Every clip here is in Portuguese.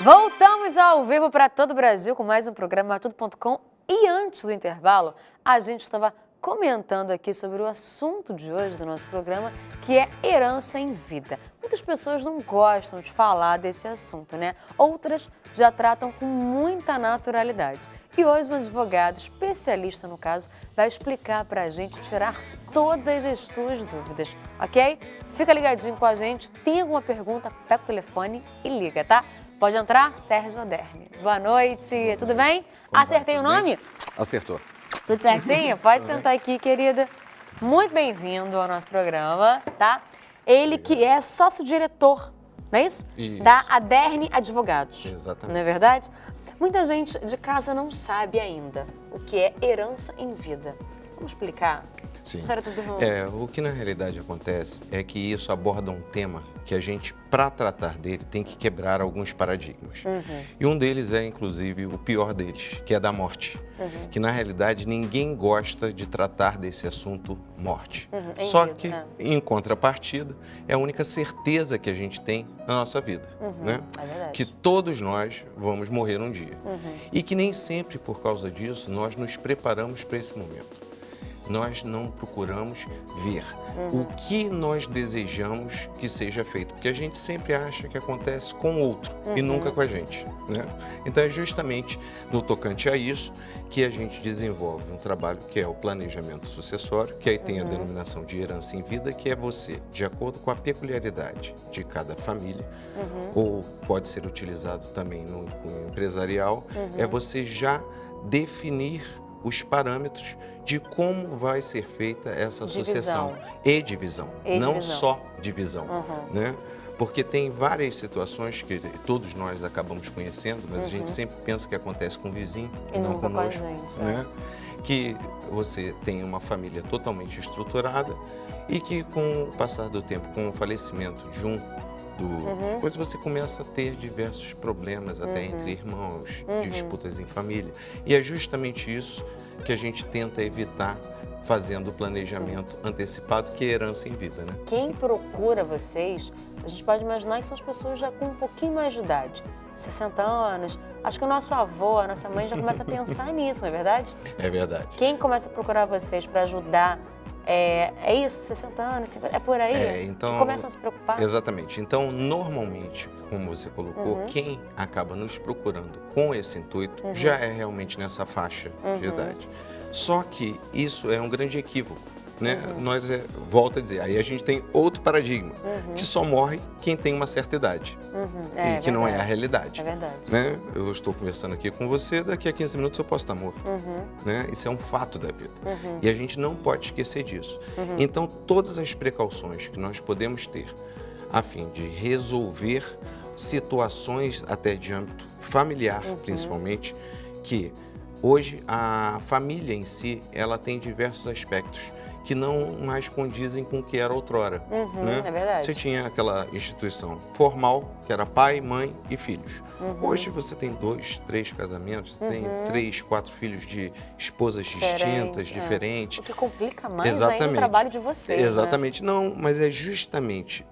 Voltamos ao vivo para todo o Brasil com mais um programa Tudo.com. E antes do intervalo, a gente estava comentando aqui sobre o assunto de hoje do nosso programa, que é herança em vida. Muitas pessoas não gostam de falar desse assunto, né? Outras já tratam com muita naturalidade. E hoje um advogado especialista no caso vai explicar para a gente tirar todas as suas dúvidas, ok? Fica ligadinho com a gente, tem alguma pergunta, pega o telefone e liga, tá? Pode entrar, Sérgio Oderme. Boa noite, tudo bem? Acertei o nome? Acertou. Tudo certinho? Pode sentar aqui, querida. Muito bem-vindo ao nosso programa, tá? Ele que é sócio-diretor, não é isso? Isso. Da Aderne Advogados. Exatamente. Não é verdade? Muita gente de casa não sabe ainda o que é herança em vida. Vamos explicar? Sim. Para todo mundo. O que na realidade acontece é que isso aborda um tema que a gente, para tratar dele, tem que quebrar alguns paradigmas. E um deles é, inclusive, o pior deles, que é da morte. Que na realidade ninguém gosta de tratar desse assunto morte. Só que, em contrapartida, é a única certeza que a gente tem na nossa vida. Né? É verdade. Que todos nós vamos morrer um dia. E que nem sempre, por causa disso, nós nos preparamos para esse momento. Nós não procuramos ver o que nós desejamos que seja feito, porque a gente sempre acha que acontece com o outro e nunca com a gente, né? Então é justamente no tocante a isso que a gente desenvolve um trabalho que é o planejamento sucessório, que aí tem a denominação de herança em vida, que é você, de acordo com a peculiaridade de cada família, ou pode ser utilizado também no cunho empresarial, é você já definir os parâmetros de como vai ser feita essa sucessão e divisão, não só divisão, né? Porque tem várias situações que todos nós acabamos conhecendo, mas a gente sempre pensa que acontece com o vizinho e não conosco, né? Que você tem uma família totalmente estruturada e que com o passar do tempo, com o falecimento de um depois você começa a ter diversos problemas, até entre irmãos, disputas em família. E é justamente isso que a gente tenta evitar fazendo o planejamento antecipado, que é herança em vida, né? Quem procura vocês, a gente pode imaginar que são as pessoas já com um pouquinho mais de idade, 60 anos. Acho que o nosso avô, a nossa mãe já começa a pensar nisso, não é verdade? É verdade. Quem começa a procurar vocês para ajudar, é isso, 60 anos, 50, é por aí? Então, que começam a se preocupar? Exatamente. Então, normalmente, como você colocou, quem acaba nos procurando com esse intuito já é realmente nessa faixa de idade. Só que isso é um grande equívoco, né? Nós, volto a dizer, aí a gente tem outro paradigma, que só morre quem tem uma certa idade, e que não é a realidade. É verdade. Né? Eu estou conversando aqui com você, daqui a 15 minutos eu posso estar morto. Né? Isso é um fato da vida. E a gente não pode esquecer disso. Então, todas as precauções que nós podemos ter a fim de resolver situações até de âmbito familiar, principalmente, que hoje a família em si, ela tem diversos aspectos que não mais condizem com o que era outrora. Né? É verdade. Você tinha aquela instituição formal, que era pai, mãe e filhos. Hoje você tem 2, 3 casamentos, tem 3, 4 filhos de esposas distintas, diferentes. O que complica mais ainda o trabalho de vocês. Exatamente. Né? Não, mas é justamente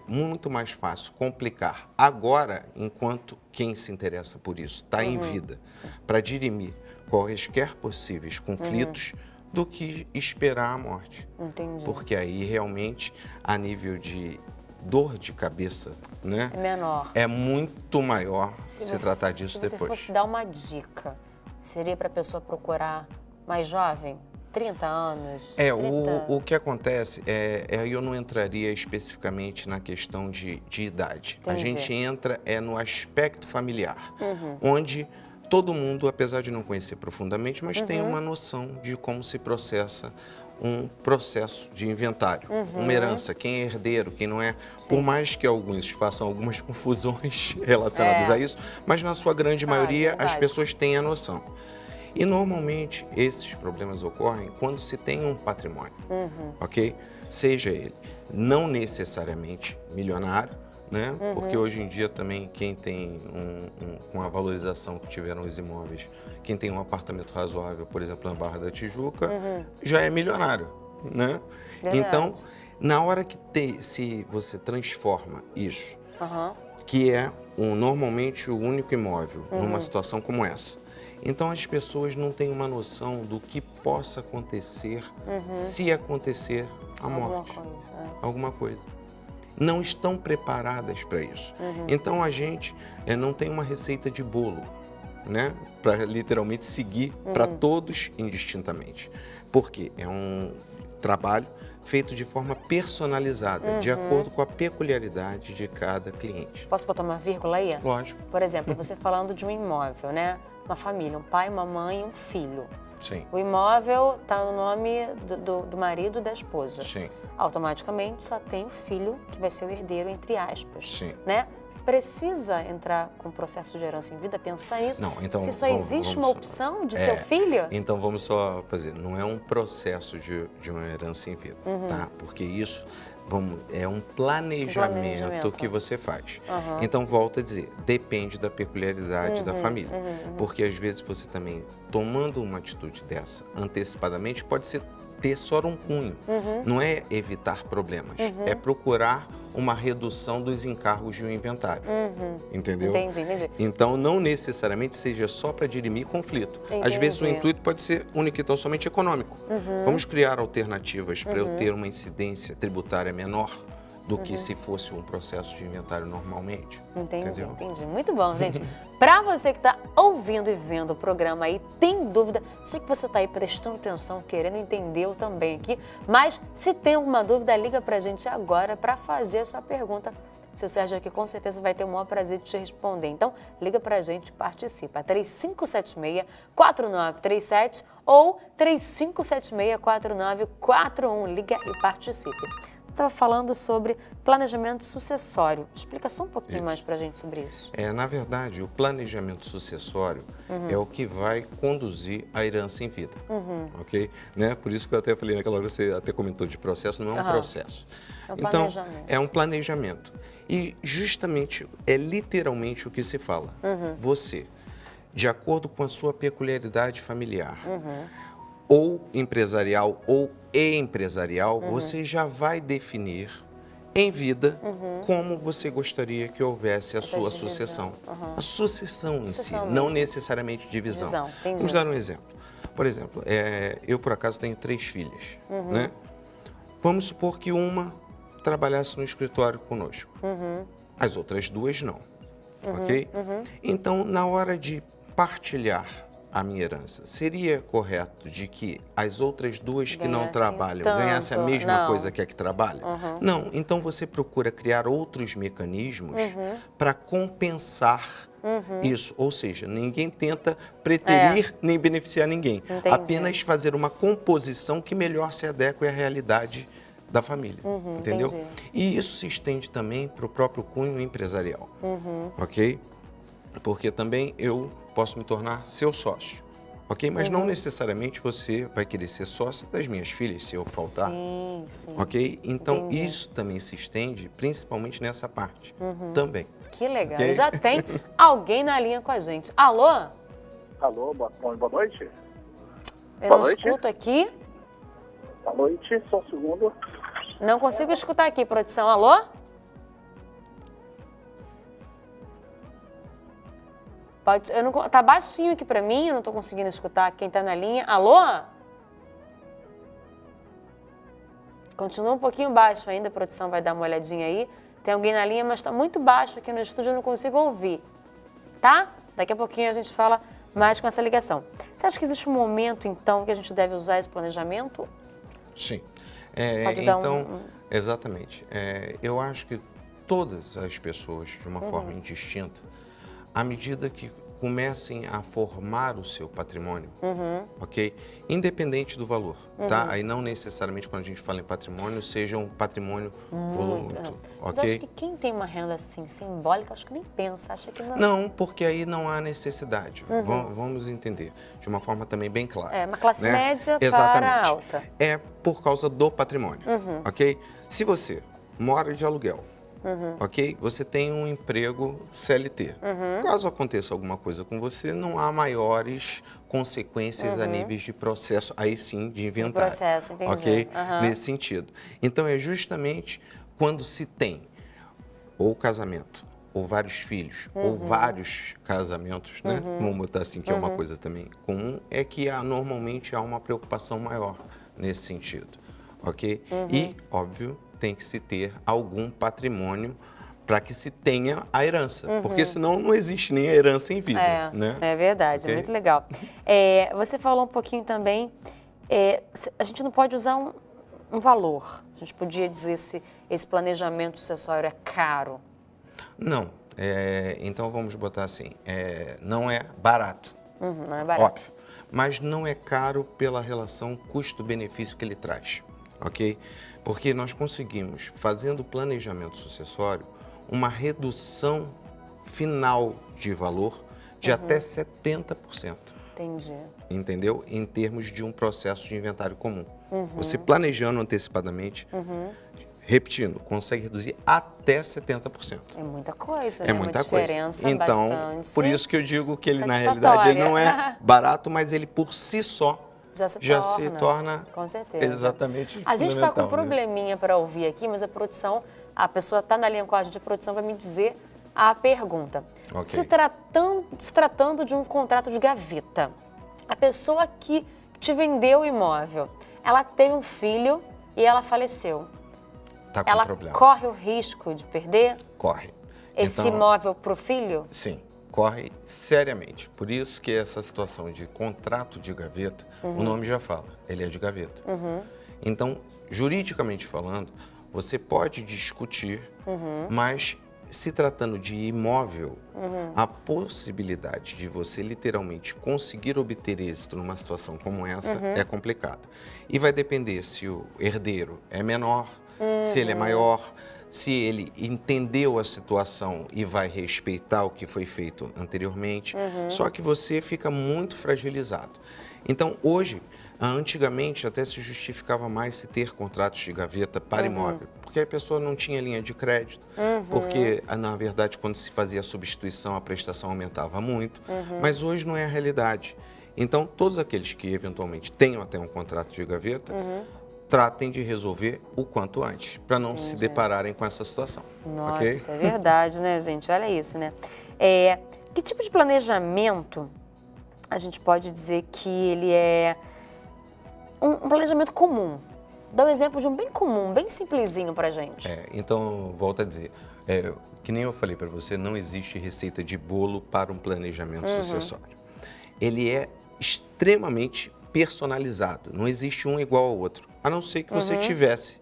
muito mais fácil complicar agora, enquanto quem se interessa por isso está em vida, para dirimir quaisquer possíveis conflitos, do que esperar a morte. Entendi. Porque aí realmente, a nível de dor de cabeça, né? É menor. É muito maior se tratar disso depois. Se você fosse dar uma dica, seria para a pessoa procurar mais jovem? 30 anos? 30... O que acontece eu não entraria especificamente na questão de idade. Entendi. A gente entra no aspecto familiar, onde todo mundo, apesar de não conhecer profundamente, mas tem uma noção de como se processa um processo de inventário, uma herança, quem é herdeiro, quem não é. Por mais que alguns façam algumas confusões relacionadas a isso, mas na sua grande maioria as pessoas têm a noção. E normalmente esses problemas ocorrem quando se tem um patrimônio, ok? Seja ele não necessariamente milionário, né? Porque hoje em dia também quem tem com a valorização que tiveram os imóveis, quem tem um apartamento razoável, por exemplo, na Barra da Tijuca, já é milionário, né? Verdade. Então, na hora que se você transforma isso, que é normalmente o único imóvel numa situação como essa. Então as pessoas não têm uma noção do que possa acontecer se acontecer a morte. Alguma coisa. Não estão preparadas para isso. Então a gente não tem uma receita de bolo, né? Para literalmente seguir para todos indistintamente. Porque é um trabalho feito de forma personalizada, de acordo com a peculiaridade de cada cliente. Posso botar uma vírgula aí? Lógico. Por exemplo, você falando de um imóvel, né? Uma família, um pai, uma mãe e um filho. Sim. O imóvel está no nome do marido e da esposa. Sim. Automaticamente só tem o filho que vai ser o herdeiro, entre aspas. Sim. Né? Precisa entrar com o processo de herança em vida, pensar isso? Não, então, se só existe uma opção de seu filho? Então vamos só fazer, não é um processo de uma herança em vida, tá? Porque isso é um planejamento que você faz. Então, volto a dizer, depende da peculiaridade da família. Porque às vezes você também, tomando uma atitude dessa antecipadamente, pode ser ter só um cunho. Não é evitar problemas, é procurar uma redução dos encargos de um inventário. Entendeu? Entendi. Então, não necessariamente seja só para dirimir conflito. Às vezes o intuito pode ser único e tão somente econômico. Vamos criar alternativas para eu ter uma incidência tributária menor do que se fosse um processo de inventário normalmente. Entendi. Muito bom, gente. Para você que está ouvindo e vendo o programa aí, tem dúvida, sei que você está aí prestando atenção, querendo entender eu também aqui, mas se tem alguma dúvida, liga para a gente agora para fazer a sua pergunta. Seu Sérgio aqui com certeza vai ter o maior prazer de te responder. Então, liga para a gente e participa. 3576-4937 ou 3576-4941. Liga e participe. Você estava falando sobre planejamento sucessório. Explica só um pouquinho mais para a gente sobre isso. Na verdade, o planejamento sucessório é o que vai conduzir a herança em vida, ok? Né? Por isso que eu até falei naquela hora, você até comentou de processo, não é um processo. Então, é um planejamento. E justamente, é literalmente o que se fala. Você, de acordo com a sua peculiaridade familiar, ou empresarial ou empresarial, você já vai definir em vida como você gostaria que houvesse a sua sucessão. A sucessão em si, não necessariamente divisão. Vamos dar um exemplo. Por exemplo, eu por acaso tenho 3 filhas, né? Vamos supor que uma trabalhasse no escritório conosco, as outras 2 não, ok? Então, na hora de partilhar a minha herança, seria correto de que as outras 2 que não trabalham ganhassem a mesma coisa que a que trabalha? Não, então você procura criar outros mecanismos para compensar isso, ou seja, ninguém tenta preterir nem beneficiar ninguém, apenas fazer uma composição que melhor se adeque à realidade da família, entendeu? E isso se estende também para o próprio cunho empresarial, ok? Porque também eu posso me tornar seu sócio, ok? Mas não necessariamente você vai querer ser sócio das minhas filhas, se eu faltar, ok? Então, isso também se estende, principalmente nessa parte, também. Que legal, okay? Já tem alguém na linha com a gente. Alô? Alô, boa noite. Eu não escuto aqui. Boa noite, só um segundo. Não consigo escutar aqui, produção. Alô? Pode, tá baixinho aqui pra mim, eu não tô conseguindo escutar quem tá na linha. Alô? Continua um pouquinho baixo ainda, a produção vai dar uma olhadinha aí. Tem alguém na linha, mas tá muito baixo aqui no estúdio, eu não consigo ouvir. Tá? Daqui a pouquinho a gente fala mais com essa ligação. Você acha que existe um momento, então, que a gente deve usar esse planejamento? Sim. Então, exatamente. Eu acho que todas as pessoas, de uma forma indistinta, à medida que comecem a formar o seu patrimônio, ok? Independente do valor, tá? Aí não necessariamente quando a gente fala em patrimônio, seja um patrimônio volumoso, ok? Mas acho que quem tem uma renda assim simbólica, acho que nem pensa, acha que não... Não, porque aí não há necessidade. Vamos entender de uma forma também bem clara. Uma classe média para alta. É por causa do patrimônio, ok? Se você mora de aluguel, ok? Você tem um emprego CLT. Caso aconteça alguma coisa com você, não há maiores consequências a níveis de processo, aí sim, de inventário. De processo, entendi. Ok? Nesse sentido. Então, é justamente quando se tem ou casamento ou vários filhos, ou vários casamentos, né? Vamos botar assim, que é uma coisa também comum, é que normalmente há uma preocupação maior nesse sentido, ok? E, óbvio, tem que se ter algum patrimônio para que se tenha a herança, porque senão não existe nem a herança em vida, né? É verdade, Ok? muito legal. Você falou um pouquinho também, a gente não pode usar um valor, a gente podia dizer se esse planejamento sucessório é caro. Não, então vamos botar assim, não é barato, Não é barato. óbvio, mas não é caro pela relação custo-benefício que ele traz, ok? Porque nós conseguimos, fazendo o planejamento sucessório, uma redução final de valor de até 70%. Entendi. Entendeu? Em termos de um processo de inventário comum. Você planejando antecipadamente, repetindo, consegue reduzir até 70%. É muita coisa, É né? muita Uma coisa. diferença Então, bastante por isso que eu digo que ele, na satisfatória. realidade, ele não é barato, mas ele por si só já se torna com certeza. exatamente A gente está com um fundamental, né? probleminha para ouvir aqui, mas a pessoa está na linha com a gente, a produção vai me dizer a pergunta. Ok. Se tratando de um contrato de gaveta, a pessoa que te vendeu o imóvel, ela teve um filho e ela faleceu. Tá com Ela problema. corre o risco de perder Corre. esse Então, imóvel para o filho? sim, corre seriamente. Por isso que essa situação de contrato de gaveta, o nome já fala, ele é de gaveta. Então, juridicamente falando, você pode discutir, mas se tratando de imóvel, a possibilidade de você literalmente conseguir obter êxito numa situação como essa é complicada. E vai depender se o herdeiro é menor, se ele é maior, se ele entendeu a situação e vai respeitar o que foi feito anteriormente. Só que você fica muito fragilizado. Então, hoje, antigamente até se justificava mais se ter contratos de gaveta para imóvel, porque a pessoa não tinha linha de crédito, porque, na verdade, quando se fazia a substituição, a prestação aumentava muito, mas hoje não é a realidade. Então, todos aqueles que eventualmente tenham até um contrato de gaveta, tratem de resolver o quanto antes, para não se depararem com essa situação. Nossa, Ok? é verdade, né, gente? Olha isso, né? Que tipo de planejamento a gente pode dizer que ele é um planejamento comum? Dá um exemplo de um bem comum, bem simplesinho pra gente. Então, volto a dizer, que nem eu falei para você, não existe receita de bolo para um planejamento sucessório. Ele é extremamente personalizado, não existe um igual ao outro, a não ser que você tivesse,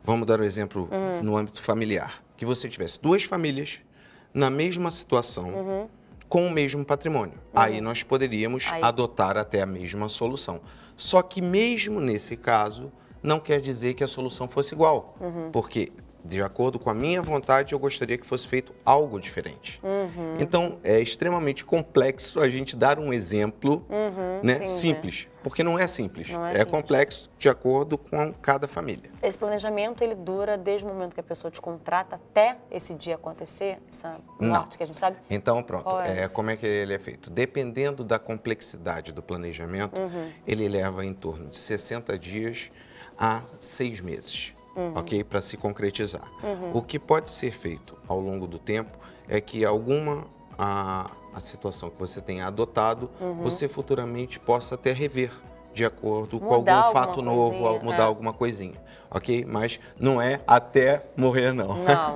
vamos dar um exemplo no âmbito familiar, que você tivesse duas famílias na mesma situação, com o mesmo patrimônio. Aí nós poderíamos adotar até a mesma solução. Só que mesmo nesse caso, não quer dizer que a solução fosse igual, porque de acordo com a minha vontade, eu gostaria que fosse feito algo diferente. Então, é extremamente complexo a gente dar um exemplo né, simples, porque não é simples, é complexo de acordo com cada família. Esse planejamento, ele dura desde o momento que a pessoa te contrata até esse dia acontecer, essa morte que a gente sabe? Então, pronto, como é que ele é feito? Dependendo da complexidade do planejamento, ele leva em torno de 60 dias a 6 meses. Ok? Para se concretizar. O que pode ser feito ao longo do tempo é que a situação que você tenha adotado, você futuramente possa até rever de acordo com algum fato novo, mudar alguma coisinha, ok? Mas não é até morrer, não. Não.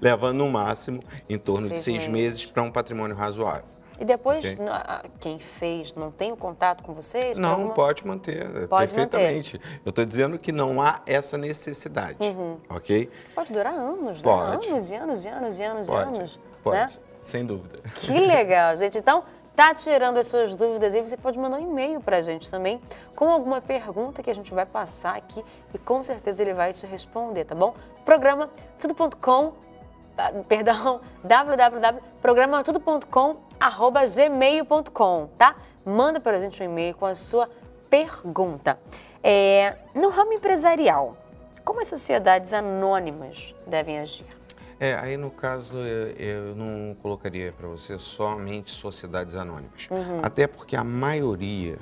Leva no máximo em torno de 6 meses para um patrimônio razoável. E depois, quem fez não tem o contato com vocês? Não, pode manter, perfeitamente. Eu estou dizendo que não há essa necessidade, ok? Pode durar anos, Pode. né? Anos e anos e anos e anos e anos. Pode, né? sem dúvida. Que legal, gente. Então, tá tirando as suas dúvidas aí, você pode mandar um e-mail pra gente também, com alguma pergunta que a gente vai passar aqui e com certeza ele vai te responder, tá bom? Programa tudo.com, www.programatudo.com@gmail.com, tá? Manda pra gente um e-mail com a sua pergunta. No ramo empresarial, como as sociedades anônimas devem agir? Aí no caso eu não colocaria para você somente sociedades anônimas. Até porque a maioria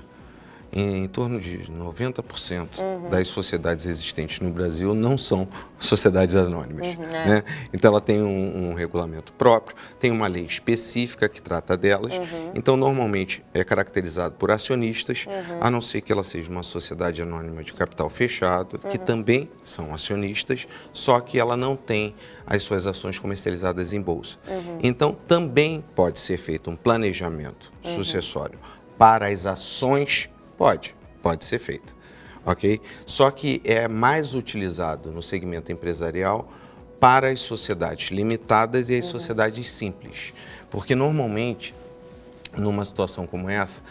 em torno de 90% das sociedades existentes no Brasil não são sociedades anônimas. Né? Então, ela tem um regulamento próprio, tem uma lei específica que trata delas. Então, normalmente, é caracterizado por acionistas, a não ser que ela seja uma sociedade anônima de capital fechado, que também são acionistas, só que ela não tem as suas ações comercializadas em bolsa. Então, também pode ser feito um planejamento sucessório para as ações. Pode ser feita, ok? Só que é mais utilizado no segmento empresarial para as sociedades limitadas e as sociedades simples. Porque normalmente, numa situação como essa,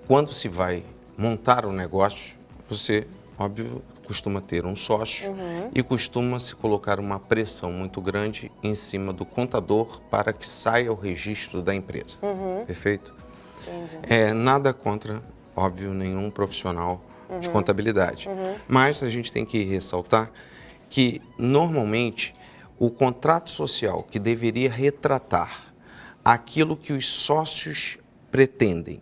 quando se vai montar um negócio, você, óbvio, costuma ter um sócio e costuma se colocar uma pressão muito grande em cima do contador para que saia o registro da empresa, perfeito? Entendi. Nada contra, óbvio, nenhum profissional de contabilidade. Mas a gente tem que ressaltar que, normalmente, o contrato social que deveria retratar aquilo que os sócios pretendem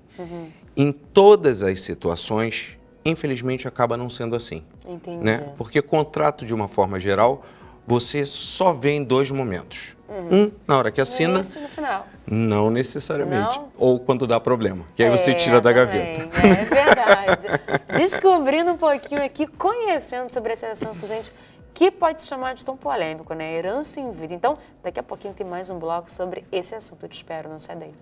em todas as situações, infelizmente, acaba não sendo assim. Entendi. Né? Porque contrato, de uma forma geral, você só vê em dois momentos. Um, na hora que assina. No início e no final. Não necessariamente. Não? Ou quando dá problema, que aí você tira da também. gaveta. É verdade. Descobrindo um pouquinho aqui, conhecendo sobre esse assunto, gente, que pode se chamar de tão polêmico, né? Herança em vida. Então, daqui a pouquinho tem mais um bloco sobre esse assunto. Eu te espero, não sai daí.